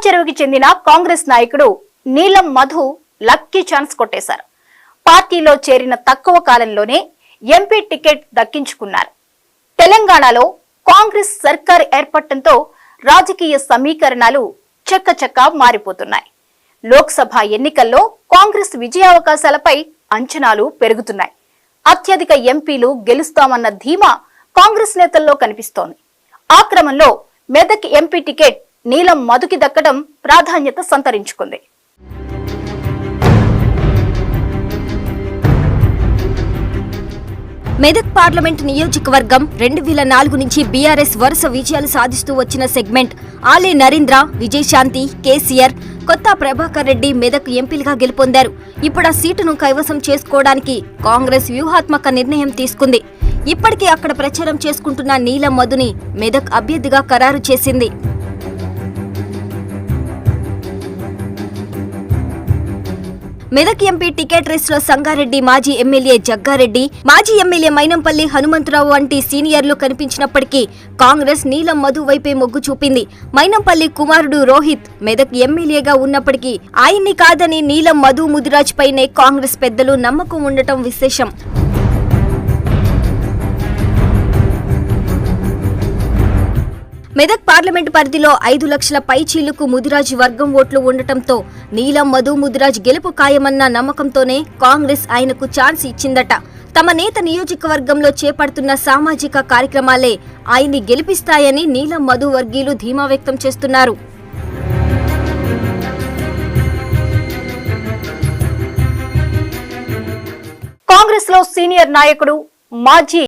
చెరువుకి చెందిన కాంగ్రెస్ నాయకుడు నీలం మధు లక్కీ ఛాన్స్ కొట్టేశారు. పార్టీలో చేరిన తక్కువ కాలంలోనే ఎంపీ టికెట్ దక్కించుకున్నారు. తెలంగాణలో కాంగ్రెస్ సర్కార్ ఏర్పడటంతో రాజకీయ సమీకరణాలు చక్కచక్క మారిపోతున్నాయి. లోక్సభ ఎన్నికల్లో కాంగ్రెస్ విజయావకాశాలపై అంచనాలు పెరుగుతున్నాయి. అత్యధిక ఎంపీలు గెలుస్తామన్న ధీమా కాంగ్రెస్ నేతల్లో కనిపిస్తోంది. ఆ క్రమంలో మెదక్ ఎంపీ టికెట్ నీలం మధుకి దక్కడం ప్రాధాన్యత సంతరించుకుంది. మెదక్ పార్లమెంట్ నియోజకవర్గం 2004 నుంచి బీఆర్ఎస్ వరుస విజయాలు సాధిస్తూ వచ్చిన సెగ్మెంట్. ఆలే నరేంద్ర, విజయశాంతి, కేసీఆర్, కొత్త ప్రభాకర్ రెడ్డి మెదక్ ఎంపీలుగా గెలుపొందారు. ఇప్పుడు ఆ సీటును కైవసం చేసుకోవడానికి కాంగ్రెస్ వ్యూహాత్మక నిర్ణయం తీసుకుంది. ఇప్పటికే అక్కడ ప్రచారం చేసుకుంటున్న నీలం మధుని మెదక్ అభ్యర్థిగా ఖరారు చేసింది. మెదక్ ఎంపీ టికెట్ రేసులో సంగారెడ్డి మాజీ ఎమ్మెల్యే జగ్గారెడ్డి, మాజీ ఎమ్మెల్యే మైనంపల్లి హనుమంతరావు వంటి సీనియర్లు కనిపించినప్పటికీ కాంగ్రెస్ నీలం మధు వైపే మొగ్గు చూపింది. మైనంపల్లి కుమారుడు రోహిత్ మెదక్ ఎమ్మెల్యేగా ఉన్నప్పటికీ ఆయన్ని కాదని నీలం మధు ముదిరాజ్ పైనే కాంగ్రెస్ పెద్దలు నమ్మకం ఉండటం విశేషం. మెదక్ పార్లమెంటు పరిధిలో 5 లక్షల పైచీలుకు ముదిరాజ్ వర్గం ఓట్లు ఉండటంతో నీలం మధు ముదిరాజ్ గెలుపు ఖాయమన్న నమ్మకంతోనే కాంగ్రెస్ ఆయనకు ఛాన్స్ ఇచ్చిందట. తమ నేత నియోజకవర్గంలో చేపడుతున్న సామాజిక కార్యక్రమాలే ఆయన్ని గెలిపిస్తాయని నీలం మధు వర్గీయులు ధీమా వ్యక్తం చేస్తున్నారు. కాంగ్రెస్ లో సీనియర్ నాయకుడు మాజీ